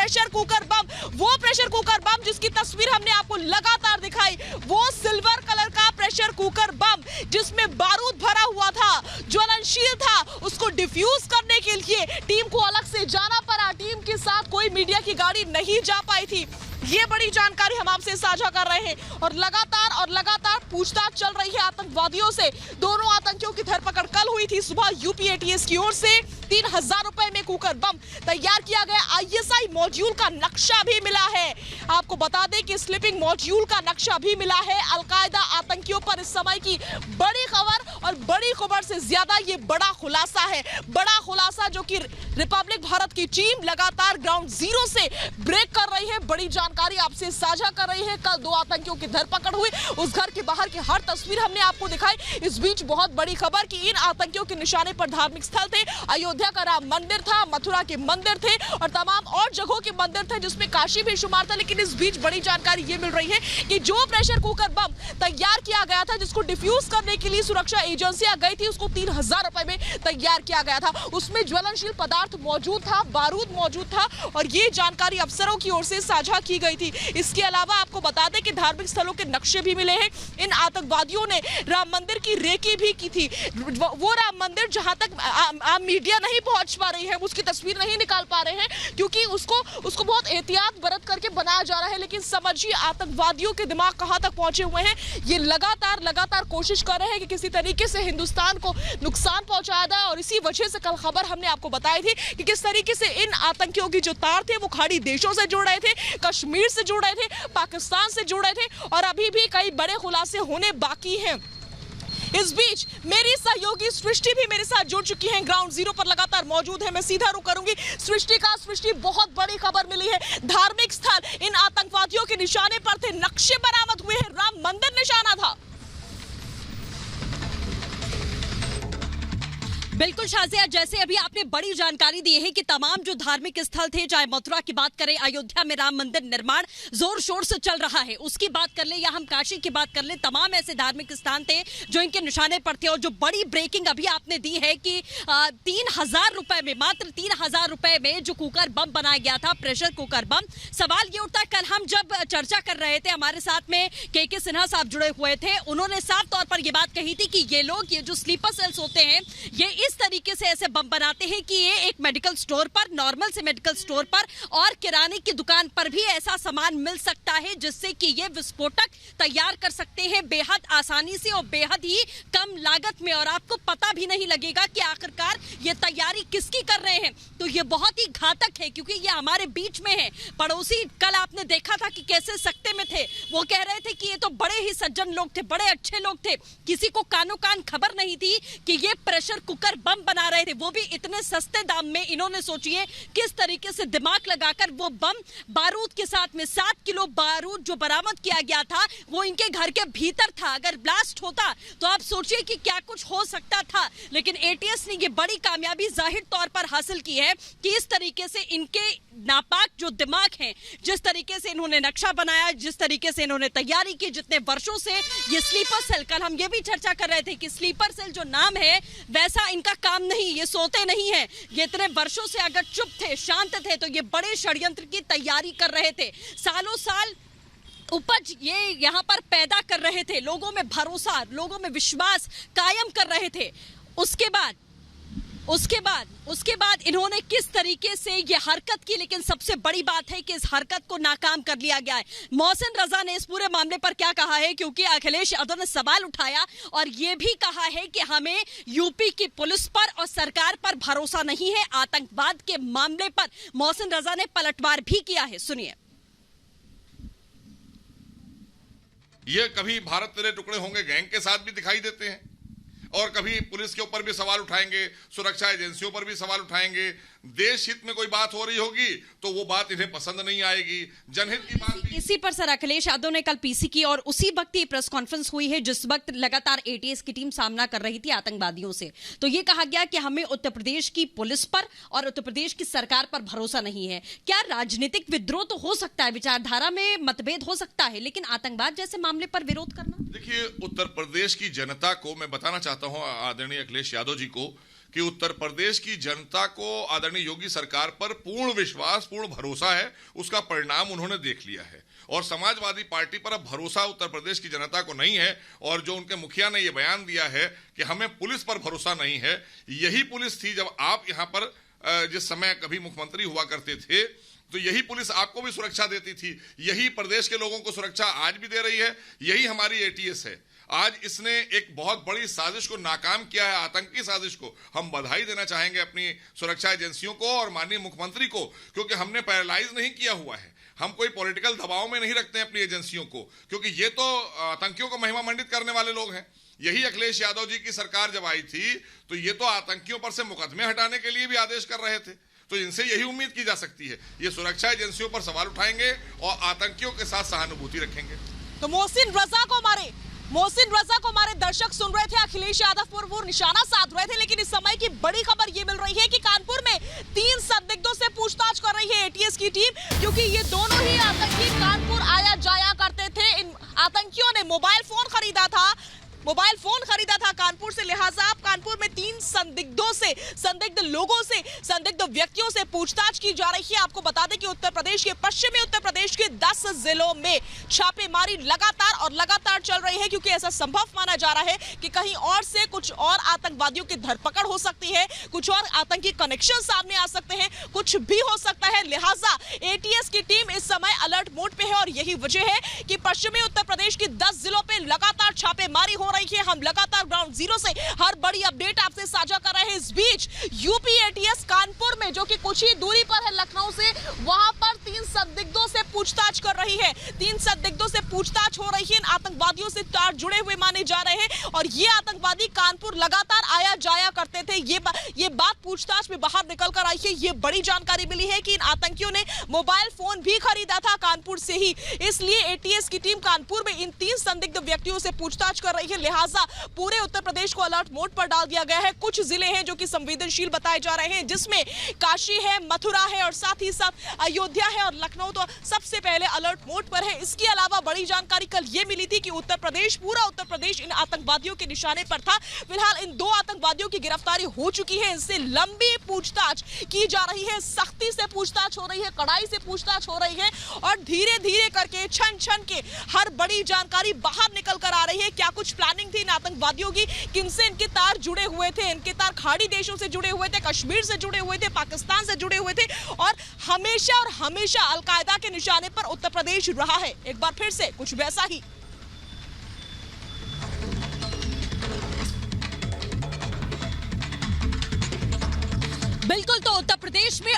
Pressure cooker bomb, वो pressure cooker bomb जिसकी तस्वीर हमने आपको लगातार दिखाई, वो सिल्वर कलर का प्रेशर कुकर बम जिसमें बारूद भरा हुआ था, ज्वलनशील था, उसको डिफ्यूज करने के लिए टीम को अलग से जाना पड़ा। टीम के साथ कोई मीडिया की गाड़ी नहीं जा पाई थी। ये बड़ी जानकारी हम आपसे साझा कर रहे हैं और लगातार पूछताछ चल रही है आतंकवादियों से। दोनों आतंकियों की धरपकड़ कल हुई थी सुबह। यूपी एटीएस की ओर से 3000 रुपए में कुकर बम तैयार किया गया। आईएसआई मॉड्यूल का नक्शा भी मिला है। आपको बता दें कि स्लीपिंग मॉड्यूल का नक्शा भी मिला है। अलकायदा आतंकियों पर इस समय की बड़ी खबर, और बड़ी खबर से ज्यादा ये बड़ा खुलासा है। बड़ा खुलासा जो कि रिपब्लिक भारत की टीम लगातार ग्राउंड जीरो से ब्रेक कर रही है। बड़ी जानकारी आपसे साझा कर रही है। कल 2 आतंकियों की धरपकड़ हुई, उस घर के बाहर की हर तस्वीर हमने आपको दिखाई। इस बीच बहुत बड़ी खबर कि इन आतंकियों के निशाने पर धार्मिक स्थल थे। अयोध्या का राम मंदिर था, मथुरा के मंदिर थे और तमाम और जगहों के मंदिर थे जिसमें काशी भी शुमार था। लेकिन इस बीच बड़ी जानकारी ये मिल रही है कि जो प्रेशर कुकर बम तैयार किया गया था, जिसको डिफ्यूज करने के लिए सुरक्षा एजेंसियां गई थी, उसको 3000 रुपए में तैयार किया गया था। उसमें ज्वलनशील पदार्थ मौजूद था, बारूद मौजूद था और ये जानकारी अफसरों की ओर से साझा की गई थी। इसके अलावा आपको बता दें कि धार्मिक स्थलों के नक्शे भी मिले हैं। इन आतंकवादियों ने राम मंदिर की रेकी भी की थी। वो राम मंदिर जहां तक आम मीडिया नहीं पहुंच पा रही है, उसकी तस्वीर नहीं निकाल पा रहे हैं क्योंकि उसको बहुत एहतियात बरत करके बनाया जा रहा है। लेकिन समझिए आतंकवादियों के दिमाग कहां तक पहुंचे हुए हैं। ये लगातार कोशिश कर रहे हैं कि किसी तरीके से हिंदुस्तान को नुकसान पहुंचाया जाए और इसी वजह से कल खबर हमने आपको बताई थी कि किस तरीके से इन आतंकियों की जो तार थे वो खाड़ी देशों से जुड़ रहे थे, कश्मीर से जुड़ रहे थे, पाकिस्तान से जुड़ रहे थे और अभी भी कई बड़े खुलासे होने बाकी हैं। इस बीच मेरी सहयोगी सृष्टि भी मेरे साथ जुड़ चुकी हैं, ग्राउंड जीरो पर लगातार मौजूद है। मैं सीधा रुख करूंगी सृष्टि, बहुत बड़ी खबर मिली है। धार्मिक स्थल इन आतंकवादियों के निशाने पर थे, नक्शे बरामद हुए हैं, राम मंदिर निशाना था। बिल्कुल शाजिया, जैसे अभी आपने बड़ी जानकारी दी है कि तमाम जो धार्मिक स्थल थे, चाहे मथुरा की बात करें, अयोध्या में राम मंदिर निर्माण जोर शोर से चल रहा है, उसकी बात कर ले या हम काशी की बात कर ले, तमाम ऐसे धार्मिक स्थान थे जो इनके निशाने पर थे। और जो बड़ी ब्रेकिंग अभी आपने दी है कि 3000 रुपए में, मात्र 3000 रुपए में जो कुकर बम बनाया गया था, प्रेशर कुकर बम। सवाल ये उठता है, कल हम जब चर्चा कर रहे थे, हमारे साथ में के सिन्हा साहब जुड़े हुए थे, उन्होंने साफ तौर पर ये बात कही थी कि ये लोग, ये जो स्लीपर सेल्स होते हैं, ये इस तरीके से ऐसे बम बनाते हैं कि ये एक मेडिकल स्टोर पर, नॉर्मल से मेडिकल स्टोर पर और किराने की दुकान पर भी ऐसा सामान मिल सकता है जिससे कि ये विस्फोटक तैयार कर सकते हैं बेहद आसानी से और बेहद ही कम लागत में, और आपको पता भी नहीं लगेगा कि आखिरकार ये तैयारी किसकी कर रहे हैं। तो ये बहुत ही घातक है क्योंकि ये हमारे बीच में है। पड़ोसी कल आपने देखा था कि कैसे सकते में थे, वो कह रहे थे कि ये तो बड़े ही सज्जन लोग थे, बड़े अच्छे लोग थे, किसी को कानो कान खबर नहीं थी कि ये प्रेशर कुकर बम बना रहे थे, वो भी इतने सस्ते दाम में। इन्होंने सोचिए किस तरीके से दिमाग लगाकर वो बम बारूद के साथ में 7 किलो बारूद जो बरामद किया गया था वो इनके घर के भीतर था। अगर ब्लास्ट होता तो आप सोचिए कि क्या कुछ हो सकता था। लेकिन एटीएस ने ये बड़ी कामयाबी जाहिर तौर पर हासिल की है कि इस तरीके से इनके नापाक जो दिमाग हैं, जिस तरीके से इन्होंने नक्शा बनाया, जिस तरीके से इन्होंने तैयारी की, जितने वर्षों से ये स्लीपर सेल, कल हम ये भी चर्चा कर रहे थे कि स्लीपर सेल जो नाम है वैसा इनका काम नहीं, ये सोते नहीं है, ये इतने वर्षों से अगर चुप थे, शांत थे, तो ये बड़े षड्यंत्र की तैयारी कर रहे थे। सालों साल उपज ये यहाँ पर पैदा कर रहे थे, लोगों में भरोसा, लोगों में विश्वास कायम कर रहे थे। उसके बाद इन्होंने किस तरीके से ये हरकत की, लेकिन सबसे बड़ी बात है कि इस हरकत को नाकाम कर लिया गया है। मोहसिन रजा ने इस पूरे मामले पर क्या कहा है, क्योंकि अखिलेश यादव ने सवाल उठाया और ये भी कहा है कि हमें यूपी की पुलिस पर और सरकार पर भरोसा नहीं है। आतंकवाद के मामले पर मोहसिन रजा ने पलटवार भी किया है, सुनिए। ये कभी भारत तेरे टुकड़े होंगे गैंग के साथ भी दिखाई देते हैं और कभी पुलिस के ऊपर भी सवाल उठाएंगे, सुरक्षा एजेंसियों पर भी सवाल उठाएंगे। देश हित में कोई बात हो रही होगी तो वो बात इन्हें पसंद नहीं आएगी। जनहित की बात भी इसी पर सर अखिलेश यादव ने कल पीसी की और उसी वक्त ये प्रेस कॉन्फ्रेंस हुई है जिस वक्त लगातार एटीएस की टीम सामना कर रही थी आतंकवादियों से। तो ये कहा गया कि हमें उत्तर प्रदेश की पुलिस पर और उत्तर प्रदेश की सरकार पर भरोसा नहीं है। क्या राजनीतिक विद्रोह तो हो सकता है, विचारधारा में मतभेद हो सकता है, लेकिन आतंकवाद जैसे मामले पर विरोध करना? देखिए, उत्तर प्रदेश की जनता को मैं बताना चाहता हूं, आदरणीय अखिलेश यादव जी को, कि उत्तर प्रदेश की जनता को आदरणीय योगी सरकार पर पूर्ण विश्वास, पूर्ण भरोसा है। उसका परिणाम उन्होंने देख लिया है और समाजवादी पार्टी पर अब भरोसा उत्तर प्रदेश की जनता को नहीं है। और जो उनके मुखिया ने यह बयान दिया है कि हमें पुलिस पर भरोसा नहीं है, यही पुलिस थी जब आप यहां पर जिस समय कभी मुख्यमंत्री हुआ करते थे, तो यही पुलिस आपको भी सुरक्षा देती थी। यही प्रदेश के लोगों को सुरक्षा आज भी दे रही है। यही हमारी एटीएस है। आज इसने एक बहुत बड़ी साजिश को नाकाम किया है, आतंकी साजिश को। हम बधाई देना चाहेंगे अपनी सुरक्षा एजेंसियों को और माननीय मुख्यमंत्री को, क्योंकि हमने पैरालाइज नहीं किया हुआ है। हम कोई पॉलिटिकल दबाव में नहीं रखते हैं अपनी एजेंसियों को, क्योंकि ये तो आतंकियों को महिमा मंडित करने वाले लोग हैं। यही अखिलेश यादव जी की सरकार जब आई थी तो ये तो आतंकियों पर से मुकदमे हटाने के लिए भी आदेश कर रहे थे। तो इनसे यही उम्मीद की जा सकती है, ये सुरक्षा एजेंसियों पर सवाल उठाएंगे और आतंकियों के साथ सहानुभूति रखेंगे। तो मोहसिन रजा को हमारे दर्शक सुन रहे थे। अखिलेश यादव पर वो निशाना साध रहे थे, लेकिन इस समय की बड़ी खबर ये मिल रही है कि कानपुर में 3 संदिग्धों से पूछताछ कर रही है एटीएस की टीम, क्योंकि ये दोनों ही आतंकी कानपुर आया जाया करते थे। इन आतंकियों ने मोबाइल फोन खरीदा था कानपुर से। लिहाजा अब कानपुर में 3 संदिग्ध लोगों से, संदिग्ध व्यक्तियों से पूछताछ की जा रही है। आपको बता दें कि उत्तर प्रदेश के पश्चिमी उत्तर प्रदेश के 10 जिलों में छापेमारी लगातार चल रही है, क्योंकि ऐसा संभव माना जा रहा है कि कहीं और से कुछ और आतंकवादियों की धरपकड़ हो सकती है, कुछ और आतंकी कनेक्शन सामने आ सकते हैं, कुछ भी हो सकता है। लिहाजा एटीएस की टीम इस समय अलर्ट मोड पे है और यही वजह है कि पश्चिमी उत्तर प्रदेश के 10 जिलों पे लगातार छापेमारी हो रही है। हम लगातार ग्राउंड जीरो से हर बड़ी अपडेट आपसे साझा कर रहे हैं। इस बीच यूपी एटीएस कानपुर में, जो कि कुछ ही दूरी पर है लखनऊ से, वहां पर 3 संदिग्धों से पूछताछ कर रही है। 3 संदिग्धों से पूछताछ हो रही है। इन आतंकवादियों से तार जुड़े हुए माने जा रहे हैं और ये आतंकवादी कानपुर लगातार आया जाया करते थे। ये बात पूछताछ में बाहर निकल कर आई है। ये बड़ी जानकारी मिली है कि इन आतंकियों ने मोबाइल फोन भी खरीदा था कानपुर से ही। इसलिए एटीएस की टीम कानपुर में इन 3 संदिग्ध व्यक्तियों से पूछताछ कर रही है। लिहाजा पूरे उत्तर प्रदेश को अलर्ट मोड पर डाल दिया गया है। कुछ जिले हैं जो कि संवेदनशील बताए जा रहे हैं, जिसमें काशी है, मथुरा है और साथ ही साथ अयोध्या है और लखनऊ तो सबसे पहले अलर्ट मोड पर है। इसके अलावा बड़ी जानकारी कल ये मिली थी कि पूरा उत्तर प्रदेश इन आतंकवादियों के निशाने पर था। फिलहाल इन 2 आतंकवादियों की गिरफ्तारी हो चुकी है। इनसे लंबी पूछताछ की जा रही है, सख्ती से पूछताछ हो रही है, कड़ाई से पूछताछ हो रही है और धीरे धीरे करके छन के हर बड़ी जानकारी बाहर निकल कर आ रही है। क्या कुछ प्लानिंग थी इन आतंकवादियों की, किनसे इनके तार जुड़े हुए थे? इनके तार खाड़ी देशों से जुड़े हुए थे, कश्मीर से जुड़े हुए थे, पाकिस्तान से जुड़े हुए थे और हमेशा अलकायदा के निशाने पर उत्तर प्रदेश रहा है। एक बार फिर से कुछ वैसा ही। बिल्कुल, तो उत्तर प्रदेश में